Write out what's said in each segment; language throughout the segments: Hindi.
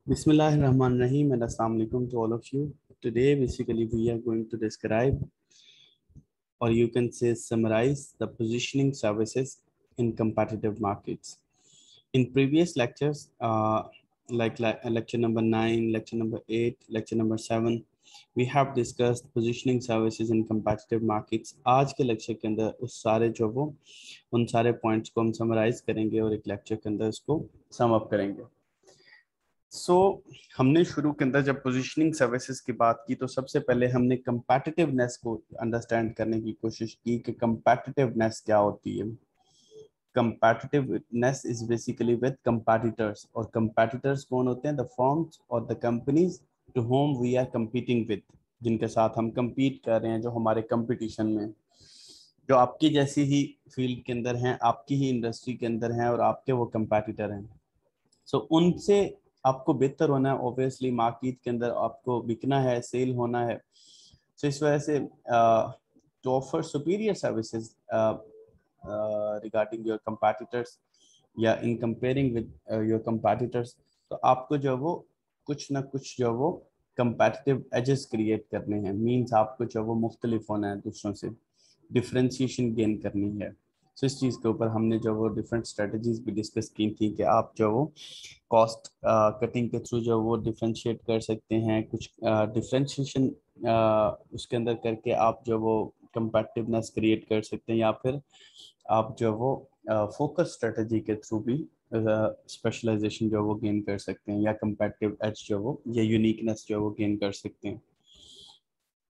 Bismillahirrahmanirrahim and Assalamu alaikum to all of you. Today, basically, we are going to describe, or you can say summarize, the positioning services in competitive markets. In previous lectures, like lecture number 9, lecture number 8, lecture number 7, we have discussed positioning services in competitive markets. आज के लेक्चर के अंदर उस सारे जो वो उन सारे पॉइंट्स को हम समराइज करेंगे और एक लेक्चर के अंदर इसको सम अप करेंगे. हमने शुरू के अंदर जब पोजीशनिंग सर्विसेज की बात की तो सबसे पहले हमने कंपेटिटिवनेस को अंडरस्टैंड करने की कोशिश की कि कंपेटिटिवनेस क्या होती है. Competitiveness is basically with competitors, और कंपेटिटर्स कौन होते हैं? द फर्म्स और the companies to whom we are competing with, जिनके साथ हम कंपीट कर रहे हैं, जो हमारे कंपटीशन में, जो आपकी जैसी ही फील्ड के अंदर हैं, आपकी ही इंडस्ट्री के अंदर हैं और आपके वो कंपेटिटर हैं. उनसे आपको बेहतर होना है. ऑब्वियसली मार्केट के अंदर आपको बिकना है, सेल होना है. इस वजह से to offer superior services regarding your competitors या in comparing with your competitors, तो आपको जो वो कुछ ना कुछ जो वो कंपेटिटिव एजेस क्रिएट करने हैं. मींस आपको जो वो मुख्तलिफ होना है, दूसरों से डिफरेंशिएशन गेन करनी है. इस चीज़ के ऊपर हमने जो वो डिफरेंट स्ट्रेटजीज भी डिस्कस की थी कि आप जो वो कॉस्ट कटिंग के थ्रू जो वो डिफरेंशिएट कर सकते हैं. कुछ डिफरेंशिएशन उसके अंदर करके आप जो वो कंपेटिटिवनेस क्रिएट कर सकते हैं, या फिर आप जो वो फोकस स्ट्रेटजी के थ्रू भी स्पेशलाइजेशन जो वो गेन कर सकते हैं, या कंपेटिटिव एज जो वो या यूनिकनेस जो वो गेन कर सकते हैं.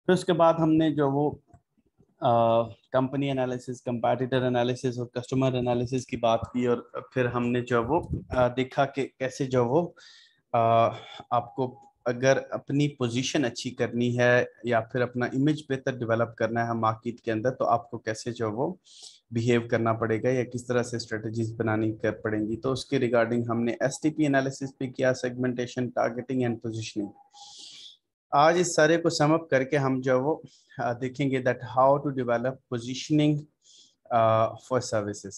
फिर उसके बाद हमने जो वो कंपनी एनालिसिस, कंपैटिटर एनालिसिस और कस्टमर एनालिसिस की बात की, और फिर हमने जो वो देखा कि कैसे जो वो आपको अगर अपनी पोजीशन अच्छी करनी है या फिर अपना इमेज बेहतर डेवलप करना है मार्केट के अंदर, तो आपको कैसे जो वो बिहेव करना पड़ेगा या किस तरह से स्ट्रेटजीज बनानी कर पड़ेंगी. तो उसके रिगार्डिंग हमने एसटीपी एनालिसिस भी किया, सेगमेंटेशन, टारगेटिंग एंड पोजीशनिंग. आज इस सारे को सम अप करके हम जो वो देखेंगे that how to develop positioning for services.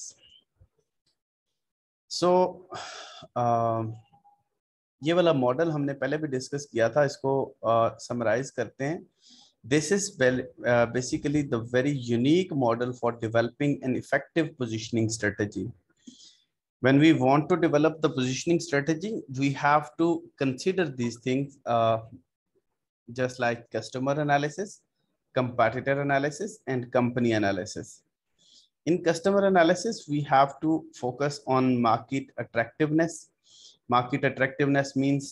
ये वाला मॉडल हमने पहले भी डिस्कस किया था, इसको समराइज करते हैं. This is basically the very unique model for developing an effective positioning strategy. When we want to develop the positioning strategy, we have to consider these things just like customer analysis, competitor analysis, and company analysis. In customer analysis, we have to focus on market attractiveness. Market attractiveness means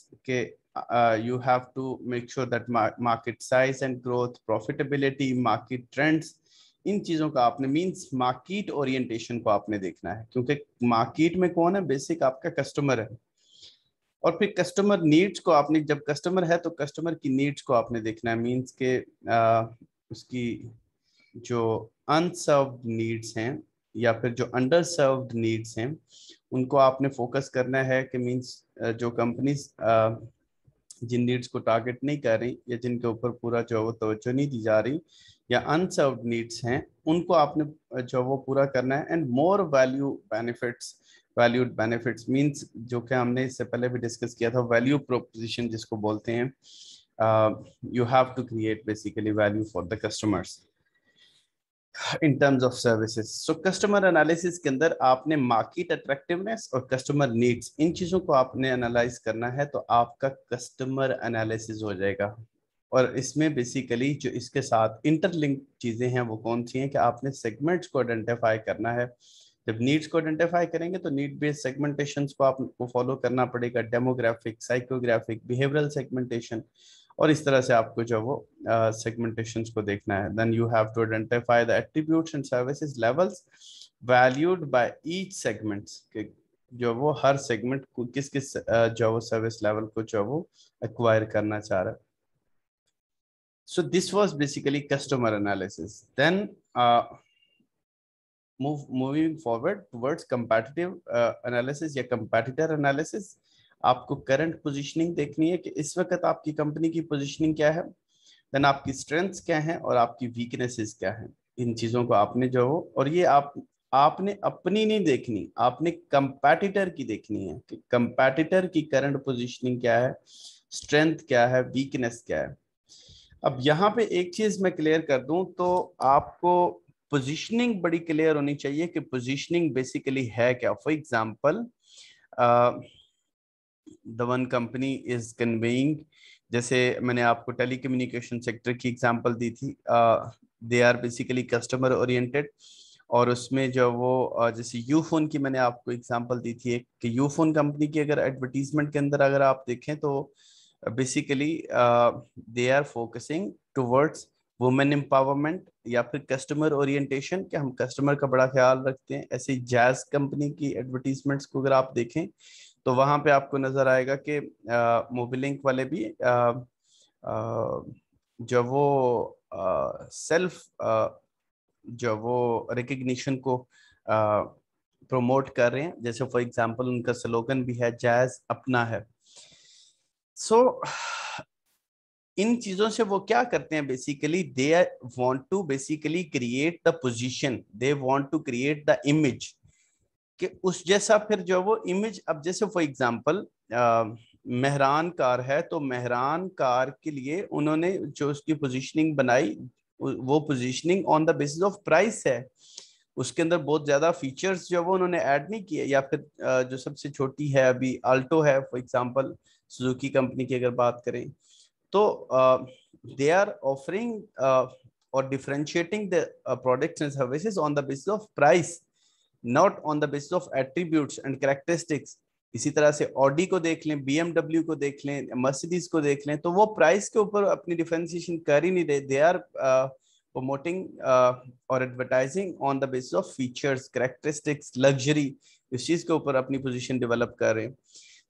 you have to make sure that market size and growth, profitability, market trends, इन चीजों का आपने मींस मार्केट ओरिएंटेशन को आपने देखना है, क्योंकि मार्केट में कौन है? बेसिक आपका कस्टमर है. और फिर कस्टमर नीड्स को आपने, जब कस्टमर है तो कस्टमर की नीड्स को आपने देखना है. मींस के उसकी जो अनसर्व्ड नीड्स हैं या फिर जो अंडर सर्व्ड नीड्स हैं, उनको आपने फोकस करना है. कि मींस जो कंपनीज जिन नीड्स को टारगेट नहीं कर रही या जिनके ऊपर पूरा जो वो तवज्जो नहीं दी जा रही या अनसर्व्ड नीड्स हैं, उनको आपने जो वो पूरा करना है. And more valued benefits means जो कि हमने इससे पहले भी डिस्कस किया था, वैल्यू प्रोपोजिशन जिसको बोलते हैं. You have to create basically value for the customers in terms of services. So customer analysis के अंदर आपने मार्केट अट्रैक्टिवनेस और कस्टमर नीड्स, इन चीजों को आपने एनालाइज करना है, तो आपका कस्टमर एनालिसिस हो जाएगा. और इसमें बेसिकली जो इसके साथ इंटरलिंक चीजें हैं वो कौन सी हैं? कि आपने सेगमेंट्स को आइडेंटिफाई करना है. जब नीड्स को आइडेंटिफाई करेंगे तो नीड बेस्ड सेगमेंटेशंस को आपको फॉलो करना पड़ेगा. डेमोग्राफिक, साइकोग्राफिक, बिहेवियरल सेगमेंटेशन, और इस तरह से आपको जो वो सेगमेंटेशंस को देखना है. Then you have to identify the attributes and services levels valued by each segments, जो वो हर सेगमेंट को किस किस जो वो सर्विस लेवल को जो वो एक्वायर करना चाह रहा है. So this was basically customer analysis. Then moving forward towards competitive analysis या competitor analysis, आपको करंट पोजीशनिंग देखनी है कि इस वक्त आपकी कंपनी की पोजीशनिंग क्या है, देन आपकी स्ट्रेंथ्स क्या हैं और आपकी वीकनेसेस क्या हैं. इन चीजों को आपने जो हो, और ये आपने अपनी नहीं देखनी, आपने कंपैटिटर की देखनी है कि कंपैटिटर की करंट पोजीशनिंग क्या है, स्ट्रेंथ क्या है, वीकनेस क्या है। अब यहाँ पे एक चीज मैं क्लियर कर दूं तो आपको पोजीशनिंग बड़ी क्लियर होनी चाहिए कि पोजीशनिंग बेसिकली है क्या। For example the one company is conveying, जैसे मैंने आपको टेलीकम्युनिकेशन सेक्टर की एग्जांपल दी थी, they are basically customer oriented. और उसमें जो वो जैसे यूफोन की मैंने आपको एग्जांपल दी थी एक, कि यूफोन कंपनी की अगर एडवर्टीजमेंट के अंदर अगर आप देखें तो basically they are focusing towards women empowerment या फिर कस्टमर ओरिएंटेशन, कि हम कस्टमर का बड़ा ख्याल रखते हैं। ऐसे जैज कंपनी की एडवर्टीजमेंट्स को अगर आप देखें तो वहां पे आपको नजर आएगा कि मोबिलिंक वाले भी जो वो सेल्फ जो वो रिकग्निशन को प्रमोट कर रहे हैं। जैसे फॉर एग्जांपल उनका स्लोगन भी है जैज अपना है। सो इन चीजों से वो क्या करते हैं, basically they want to basically create the position, they want to create the image, कि उस जैसा फिर जो वो इमेज। अब जैसे फॉर एग्जांपल मेहरान कार है, तो मेहरान कार के लिए उन्होंने जो उसकी पोजीशनिंग बनाई, वो positioning on the basis of price है। उसके अंदर बहुत ज्यादा फीचर्स जो वो उन्होंने ऐड नहीं किए। या फिर जो सबसे छोटी है अभी अल्टो है फॉर एग्जांपल, सुजुकी कंपनी की अगर बात करें, तो दे आर ऑफरिंग और differentiating the products and services on the basis of price, not on the basis of attributes and characteristics. इसी तरह से ऑडी को देख लें, बीएमडब्ल्यू को देख लें, मर्सिडीज को देख लें, तो वो प्राइस के ऊपर अपनी डिफरेंशिएशन कर ही नहीं रहे। दे आर प्रमोटिंग और advertising on the basis of features, characteristics, luxury, इस चीज के ऊपर अपनी पोजीशन डेवलप कर रहे हैं।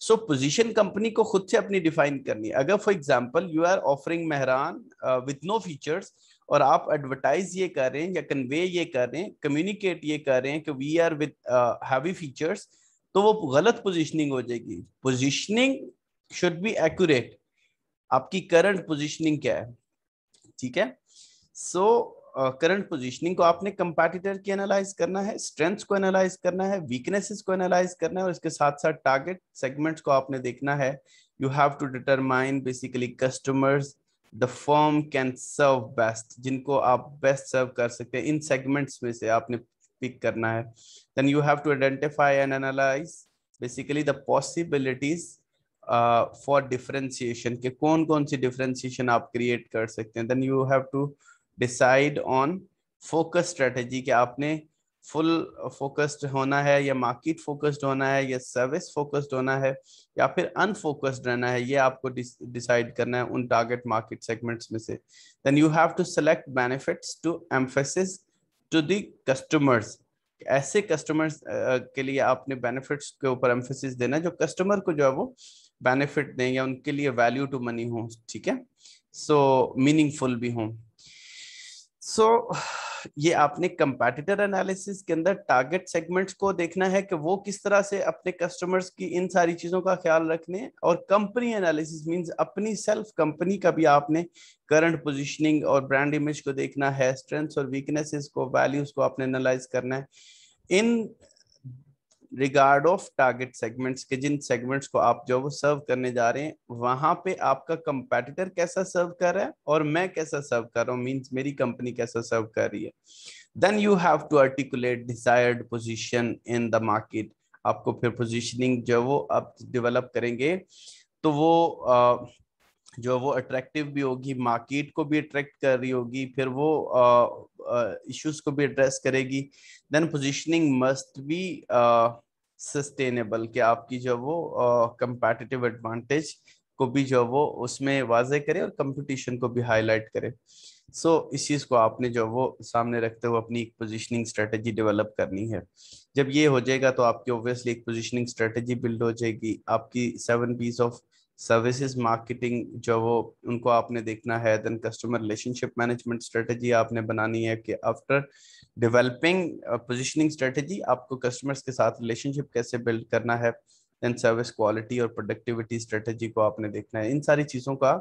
सो पोजीशन कंपनी को खुद से अपनी डिफाइन करनी है। अगर for example you are offering Mehran with no features, और आप एडवर्टाइज ये कर रहे हैं या कन्वे ये कर रहे हैं, कम्युनिकेट ये कर रहे हैं कि we are with heavy features, तो वो गलत पोजीशनिंग हो जाएगी। पोजीशनिंग शुड बी एक्यूरेट, आपकी करंट पोजीशनिंग क्या है, ठीक है। सो करंट पोजीशनिंग को आपने कंपैटिटर की एनालाइज करना है, स्ट्रेंथ्स को एनालाइज करना है, वीकनेसेस को एनालाइज करना है, और इसके साथ साथ टारगेट सेगमेंट्स को आपने देखना है। You have to determine basically customers the firm can serve best, जिनको आप बेस्ट सर्व कर सकते हैं, इन सेगमेंट्स में से आपने पिक करना है। Then you have to identify and analyse basically the possibilities for differentiation, के कौन कौन सी डिफरेंशिएशन आप क्रिएट कर सकते हैं। Then you have to decide on focus strategy, कि आपने फुल फोकस्ड होना है या मार्केट फोकस्ड होना है या सर्विस फोकस्ड होना है या फिर अनफोकस्ड रहना है, ये आपको डिसाइड करना है उन टारगेट मार्केट सेगमेंट्स में से। Then you have to select benefits to emphasis to the customers, ऐसे कस्टमर्स के लिए आपने बेनिफिट्स के ऊपर एम्फेसिस देना है जो कस्टमर को जो है वो बेनिफिट दें या उनके लिए वैल्यू टू मनी हो, ठीक है, सो मीनिंगफुल भी हो। सो ये आपने कंपैटिटर एनालिसिस के अंदर टारगेट सेगमेंट्स को देखना है कि वो किस तरह से अपने कस्टमर्स की इन सारी चीजों का ख्याल रखने, और कंपनी एनालिसिस मींस अपनी सेल्फ कंपनी का भी आपने करंट पोजीशनिंग और ब्रांड इमेज को देखना है, स्ट्रेंथ्स और वीकनेसेस को, वैल्यूज को आपने एनालाइज करना है in regard of target segments के, जिन सेगमेंट्स को आप जो वो सर्व करने जा रहे हैं वहां पे आपका कंपैटिटर कैसा सर्व कर रहा है और मैं कैसा सर्व कर रहा हूँ, मींस मेरी कंपनी कैसा सर्व कर रही है। Then you have to articulate desired position in the market. आपको फिर पोजीशनिंग जो वो आप डेवलप करेंगे तो वो जो वो अट्रैक्टिव भी होगी, मार्केट को भी अट्रैक्ट कर रही होगी, फिर वो इश्यूज को भी एड्रेस करेगी। Then positioning must be sustainable, कि आपकी जो वो कंपैटिटिव एडवांटेज को भी जो वो उसमें वाजे करे और कंपटीशन को भी हाईलाइट करे। सो इस चीज को आपने जो वो सामने रखते हुए अपनी एक पोजीशनिंग स्ट्रेटेजी डेवलप करनी है। जब ये हो जाएगा तो आपकी ऑब्वियसली एक पोजीशनिंग स्ट्रेटेजी बिल्ड हो जाएगी। आपकी 7 पीस ऑफ सर्विसेज मार्केटिंग जो वो उनको आपने देखना है। Then customer relationship management strategy आपने बनानी है कि आफ्टर डेवलपिंग पोजीशनिंग स्ट्रेटेजी आपको कस्टमर्स के साथ रिलेशनशिप कैसे बिल्ड करना है। देन सर्विस क्वालिटी और प्रोडक्टिविटी स्ट्रेटेजी को आपने देखना है। इन सारी चीज़ों का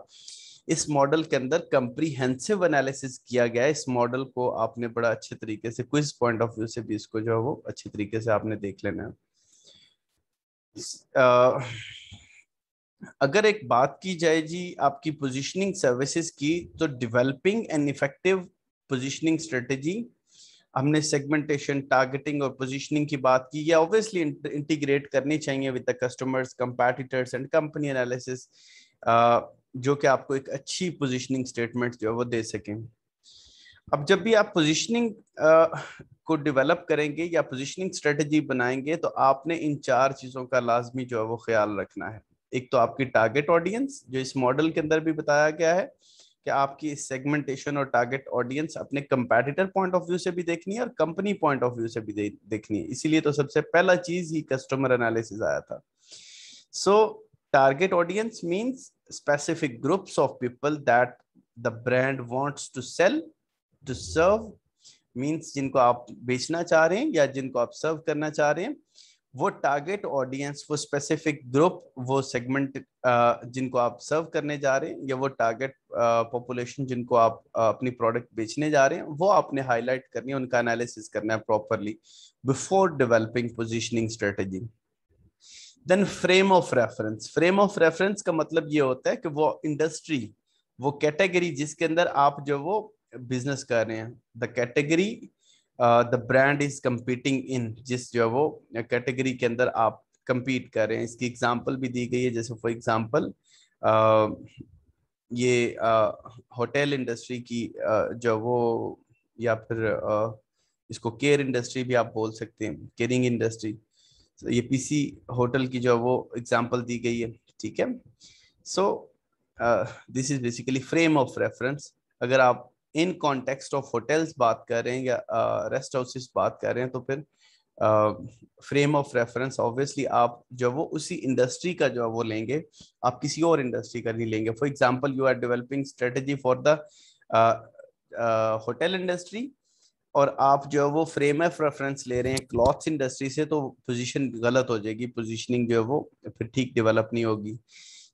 इस मॉडल के अंदर कंप्रीहेंसिव एनालिसिस किया गया है। इस मॉडल को आपने बड़ा अच्छे तरीके से क्विज पॉइंट ऑफ व्यू से भी इसको जो है वो अच्छे तरीके से आपने देख लेना है। अगर एक बात की जाए जी आपकी पोजीशनिंग सर्विसेज की, तो developing an effective positioning strategy, हमने सेगमेंटेशन, टारगेटिंग और पोजीशनिंग की बात की। ये ऑब्वियसली इंटीग्रेट करनी चाहिए with the customers, competitors and company analysis, जो कि आपको एक अच्छी पोजीशनिंग स्टेटमेंट जो है वो दे सकें। अब जब भी आप पोजीशनिंग को डेवलप करेंगे या पोजीशनिंग स्ट्रेटजी बनाएंगे, तो आपने इन 4 चीजों का लाजमी जो है वो ख्याल रखना है। एक तो आपकी टारगेट ऑडियंस, जो इस मॉडल के अंदर भी बताया गया है कि आपकी सेगमेंटेशन और टारगेट ऑडियंस अपने कंपैटिटर पॉइंट ऑफ व्यू से भी देखनी है और कंपनी पॉइंट ऑफ व्यू से भी देखनी है। इसीलिए तो सबसे पहला चीज ही कस्टमर एनालिसिस आया था। So target audience means specific groups of people that the brand wants to sell, to serve, means जिनको आप बेचना चाह रहे हैं या जिनको आप सर्व करना चाह रहे हैं, वो टारगेट ऑडियंस, वो स्पेसिफिक ग्रुप, वो सेगमेंट जिनको आप सर्व करने जा रहे हैं, या वो टारगेट पॉपुलेशन जिनको आप अपनी प्रोडक्ट बेचने जा रहे हैं, वो आपने हाईलाइट करनी है, उनका एनालिसिस करना है properly before developing positioning strategy. Then frame of reference. Frame of reference का मतलब ये होता है कि वो इंडस्ट्री, वो कैटेगरी जिसके अंदर आप जो वो बिजनेस कर रहे हैं, the category the brand is competing इन, जिस जो वो कैटेगरी के अंदर आप कंपीट कर रहे हैं। इसकी एग्जांपल भी दी गई है, जैसे फॉर एग्जांपल ये होटल इंडस्ट्री की जो वो, या फिर इसको केयर इंडस्ट्री भी आप बोल सकते हैं, केयरिंग इंडस्ट्री। तो ये पीसी होटल की जो वो एग्जांपल दी गई है, ठीक है। So this is basically frame of reference. अगर आप इन कॉन्टेक्स्ट ऑफ होटल्स बात कर रहे हैं या रेस्ट हाउसेस बात कर रहे हैं, तो फिर फ्रेम ऑफ रेफरेंस ऑब्वियसली आप जो वो उसी इंडस्ट्री का जो वो लेंगे, आप किसी और इंडस्ट्री का नहीं लेंगे। For example you are developing strategy for the hotel industry, और आप जो है वो फ्रेम ऑफ रेफरेंस ले रहे हैं क्लॉथ्स इंडस्ट्री से, तो पोजीशन गलत हो जाएगी, पोजीशनिंग जो है वो फिर ठीक डेवलप नहीं होगी।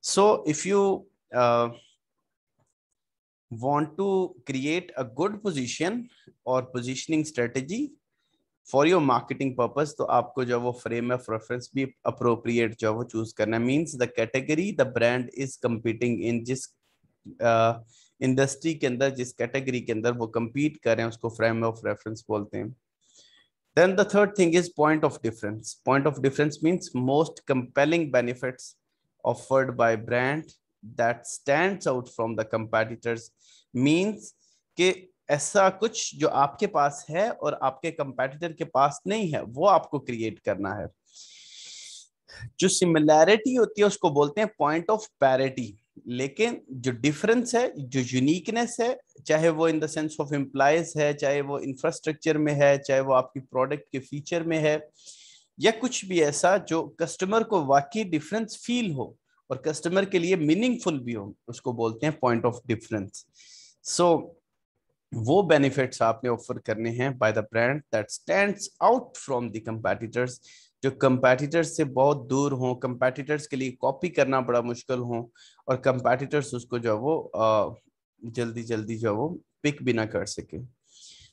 So if you want to create a good position or positioning strategy for your marketing purpose, तो आपको जो वो frame of reference भी appropriate जो वो choose करना है। means the category the brand is competing in, जिस इंडस्ट्री के अंदर, जिस कैटेगरी के अंदर वो compete कर रहे हैं, उसको frame of reference बोलते हैं। Then the third thing is point of difference. Point of difference means most compelling benefits offered by brand that stands out from the competitors, means कि ऐसा कुछ जो आपके पास है और आपके कंपेटिटर के पास नहीं है, वो आपको क्रिएट करना है। जो सिमिलैरिटी होती है उसको बोलते हैं पॉइंट ऑफ पैरिटी, लेकिन जो डिफरेंस है, जो यूनिकनेस है, चाहे वो in the sense of employees है, चाहे वो इंफ्रास्ट्रक्चर में है, चाहे वो आपकी प्रोडक्ट के फीचर में है, या कुछ भी ऐसा जो कस्टमर को वाकई डिफरेंस फील हो और कस्टमर के लिए मीनिंगफुल भी हो, उसको बोलते हैं पॉइंट ऑफ डिफरेंस। सो वो बेनिफिट्स आपने ऑफर करने हैं by the brand that stands out from the competitors, जो कंपेटिटर्स से बहुत दूर हों, कंपेटिटर्स के लिए कॉपी करना बड़ा मुश्किल हो, और कंपेटिटर्स उसको जो वो जल्दी जल्दी जो वो पिक भी ना कर सके।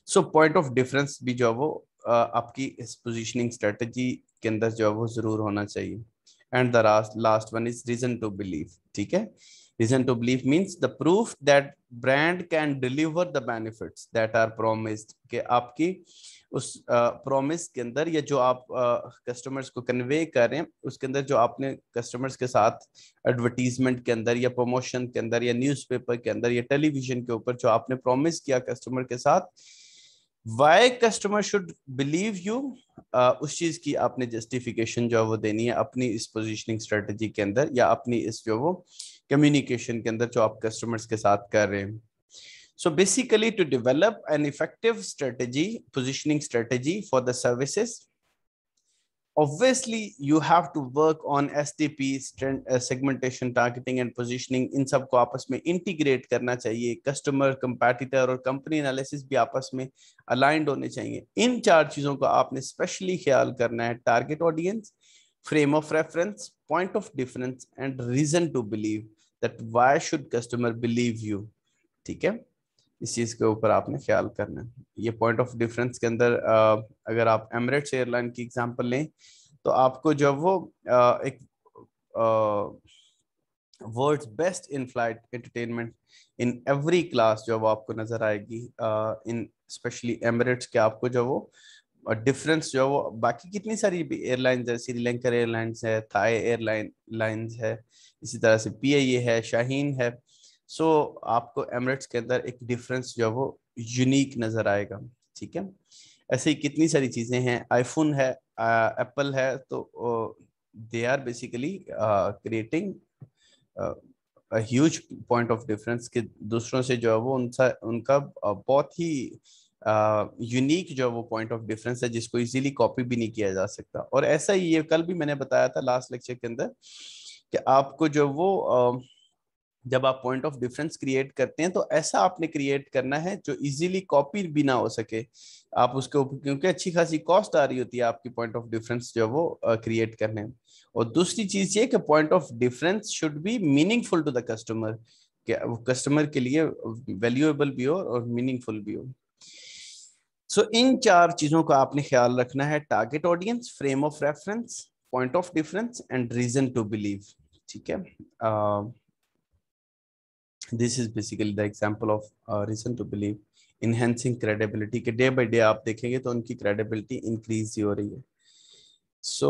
सो पॉइंट ऑफ डिफरेंस भी जो वो आपकी इस पोजीशनिंग स्ट्रेटजी के अंदर जो वो जरूर होना चाहिए। And the last one is reason to believe, ठीक है। Reason to believe means the proof that brand can deliver the benefits that are promised, कि आपकी उस प्रॉमिस के अंदर, या जो आप कस्टमर्स को कन्वे कर रहे हैं उसके अंदर, जो आपने कस्टमर्स के साथ एडवर्टीजमेंट के अंदर या प्रमोशन के अंदर या न्यूज़पेपर के अंदर या टेलीविजन के ऊपर जो आपने प्रॉमिस किया कस्टमर के साथ, why customer should believe you, उस चीज की आपने जस्टिफिकेशन जो है वो देनी है अपनी इस पोजीशनिंग स्ट्रेटजी के अंदर, या अपनी इस जो वो कम्युनिकेशन के अंदर जो आप कस्टमर्स के साथ कर रहे हैं। So basically to develop an effective strategy, positioning strategy for the services, obviously you have to work on STP, segmentation, targeting and positioning। इन सबको आपस में इंटीग्रेट करना चाहिए। कस्टमर, कंपेटिटर और कंपनी एनालिसिस भी आपस में अलाइंड होने चाहिए। इन 4 चीजों का आपने स्पेशली ख्याल करना है, target audience, frame of reference, point of difference and reason to believe. That why should customer believe you. ठीक है, इस चीज के ऊपर आपने ख्याल करना है। ये पॉइंट ऑफ डिफरेंस के अंदर अगर आप एमिरेट्स एयरलाइन की एग्जांपल लें तो आपको जब वो एक world's best in flight entertainment in every class जो वो आपको नजर आएगी इन स्पेशली एमिरेट्स के, आपको जो वो डिफरेंस जो वो बाकी कितनी सारी एयरलाइंस है, श्रीलंकर एयरलाइंस है, थाई लाइंस है, इसी तरह से पीआईए है, शाहीन है। सो आपको एमिरेट्स के अंदर एक डिफरेंस जो वो यूनिक नजर आएगा। ठीक है, ऐसे ही कितनी सारी चीजें हैं, आईफोन है, एप्पल है, तो they are basically creating huge point of difference के दूसरों से जो है वो उनका बहुत ही यूनिक जो वो पॉइंट ऑफ डिफरेंस है जिसको इजीली कॉपी भी नहीं किया जा सकता। और ऐसा ही ये कल भी मैंने बताया था लास्ट लेक्चर के अंदर कि आपको जो वो जब आप पॉइंट ऑफ डिफरेंस क्रिएट करते हैं तो ऐसा आपने क्रिएट करना है जो इजीली कॉपी भी ना हो सके आप उसके ऊपर, क्योंकि अच्छी खासी कॉस्ट आ रही होती है आपकी पॉइंट ऑफ डिफरेंस जो वो क्रिएट करने में। और दूसरी चीज ये कि point of difference should be meaningful to the customer, कि वो कस्टमर के लिए वैल्यूएबल भी हो और मीनिंगफुल भी हो। सो इन चार चीजों का आपने ख्याल रखना है, target audience, frame of reference, point of difference and reason to believe. ठीक है, this is basically the example of reason to believe. Enhancing credibility के डे बाय डे आप देखेंगे तो उनकी क्रेडिबिलिटी इंक्रीज ही हो रही है। So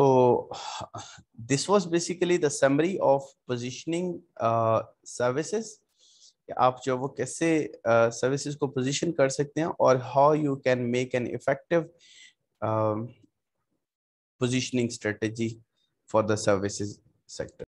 this was basically the summary of positioning services, कि आप जो वो कैसे सर्विसेज को पोजीशन कर सकते हैं और how you can make an effective positioning strategy for the services sector.